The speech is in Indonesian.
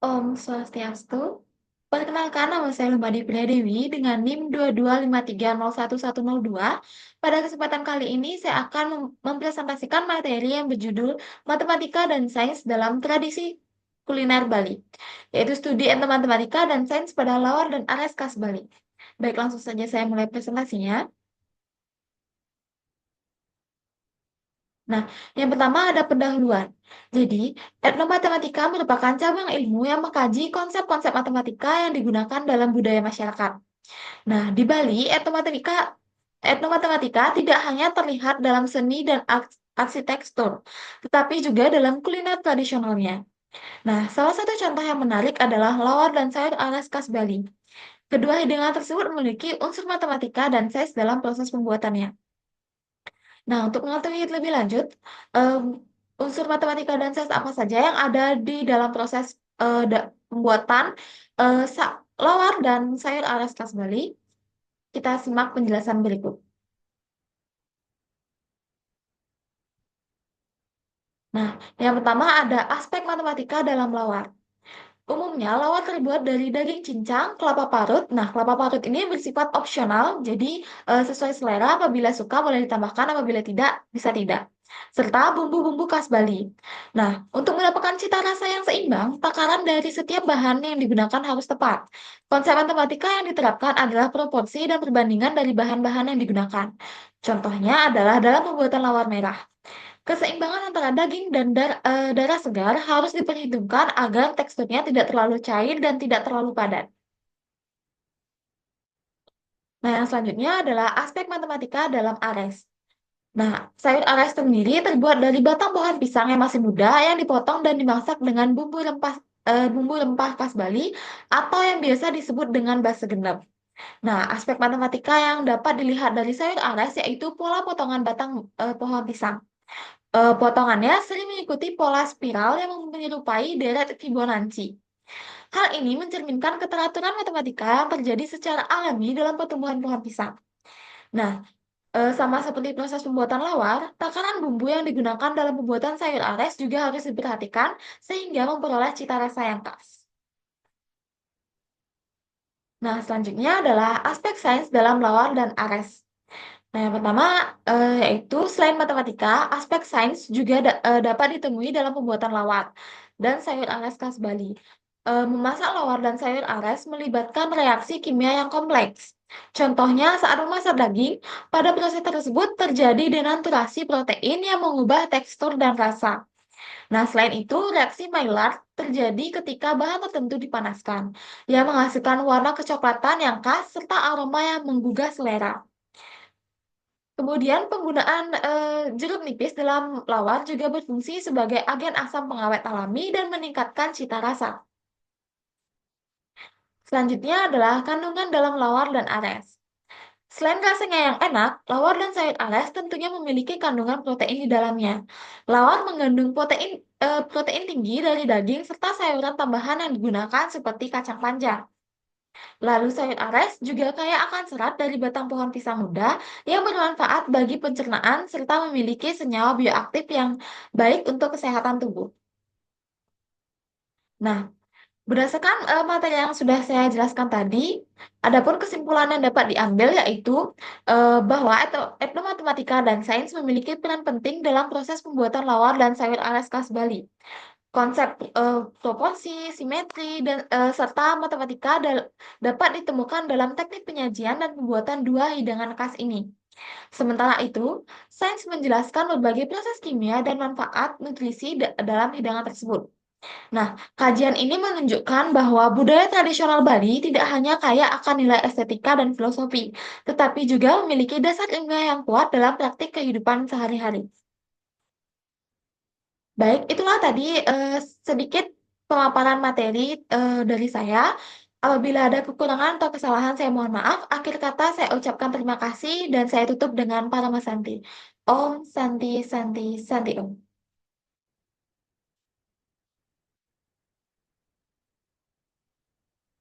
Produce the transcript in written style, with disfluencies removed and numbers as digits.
Om Swastiastu. Perkenalkan, nama saya Lumadi Priyadewi dengan NIM 2253011102. Pada kesempatan kali ini, saya akan mempresentasikan materi yang berjudul Matematika dan Sains dalam Tradisi Kuliner Bali, yaitu studi matematika dan sains pada Lawar dan Ares khas Bali. Baik, langsung saja saya mulai presentasinya. Nah, yang pertama ada pendahuluan. Jadi, etnomatematika merupakan cabang ilmu yang mengkaji konsep-konsep matematika yang digunakan dalam budaya masyarakat. Nah, di Bali, etnomatematika tidak hanya terlihat dalam seni dan arsitektur, tetapi juga dalam kuliner tradisionalnya. Nah, salah satu contoh yang menarik adalah lawar dan sayur alas khas Bali. Kedua hidangan tersebut memiliki unsur matematika dan sains dalam proses pembuatannya. Nah, untuk mengetahui lebih lanjut, em, unsur matematika dan sains apa saja yang ada di dalam proses pembuatan lawar dan sayur alas khas Bali, kita simak penjelasan berikut. Nah, yang pertama ada aspek matematika dalam lawar. Umumnya, lawar terbuat dari daging cincang, kelapa parut. Nah, kelapa parut ini bersifat opsional, jadi sesuai selera, apabila suka boleh ditambahkan, apabila tidak, bisa tidak. Serta bumbu-bumbu khas Bali. Nah, untuk mendapatkan cita rasa yang seimbang, takaran dari setiap bahan yang digunakan harus tepat. Konsep matematika yang diterapkan adalah proporsi dan perbandingan dari bahan-bahan yang digunakan. Contohnya adalah dalam pembuatan lawar merah. Keseimbangan antara daging dan darah segar harus diperhitungkan agar teksturnya tidak terlalu cair dan tidak terlalu padat. Nah, yang selanjutnya adalah aspek matematika dalam ares. Nah, sayur ares sendiri terbuat dari batang pohon pisang yang masih muda yang dipotong dan dimasak dengan bumbu rempah khas Bali atau yang biasa disebut dengan basa genep. Nah, aspek matematika yang dapat dilihat dari sayur ares yaitu pola potongan batang pohon pisang. Potongannya sering mengikuti pola spiral yang menyerupai deret Fibonacci. Hal ini mencerminkan keteraturan matematika yang terjadi secara alami dalam pertumbuhan pohon pisang. Nah, sama seperti proses pembuatan lawar, takaran bumbu yang digunakan dalam pembuatan sayur ares juga harus diperhatikan sehingga memperoleh cita rasa yang khas. Nah, selanjutnya adalah aspek sains dalam lawar dan ares. Nah, yang pertama yaitu selain matematika, aspek sains juga dapat ditemui dalam pembuatan lawar dan sayur ares khas Bali. Memasak lawar dan sayur ares melibatkan reaksi kimia yang kompleks. Contohnya saat memasak daging, pada proses tersebut terjadi denaturasi protein yang mengubah tekstur dan rasa. Nah, selain itu, reaksi Maillard terjadi ketika bahan tertentu dipanaskan, yang menghasilkan warna kecoklatan yang khas serta aroma yang menggugah selera. Kemudian penggunaan jeruk nipis dalam lawar juga berfungsi sebagai agen asam pengawet alami dan meningkatkan cita rasa. Selanjutnya adalah kandungan dalam lawar dan ares. Selain rasanya yang enak, lawar dan sayur ares tentunya memiliki kandungan protein di dalamnya. Lawar mengandung protein tinggi dari daging serta sayuran tambahan yang digunakan seperti kacang panjang. Lalu sayur ares juga kaya akan serat dari batang pohon pisang muda yang bermanfaat bagi pencernaan serta memiliki senyawa bioaktif yang baik untuk kesehatan tubuh. Nah, berdasarkan materi yang sudah saya jelaskan tadi, adapun kesimpulan yang dapat diambil yaitu bahwa etnomatematika dan sains memiliki peran penting dalam proses pembuatan lawar dan sayur ares khas Bali. Konsep proporsi, simetri, dan serta matematika dapat ditemukan dalam teknik penyajian dan pembuatan dua hidangan khas ini. Sementara itu, sains menjelaskan berbagai proses kimia dan manfaat nutrisi dalam hidangan tersebut. Nah, kajian ini menunjukkan bahwa budaya tradisional Bali tidak hanya kaya akan nilai estetika dan filosofi, tetapi juga memiliki dasar ilmiah yang kuat dalam praktik kehidupan sehari-hari. Baik, itulah tadi sedikit pemaparan materi dari saya. Apabila ada kekurangan atau kesalahan, saya mohon maaf. Akhir kata, saya ucapkan terima kasih dan saya tutup dengan Paramasanti. Om Santi Santi Santi Om.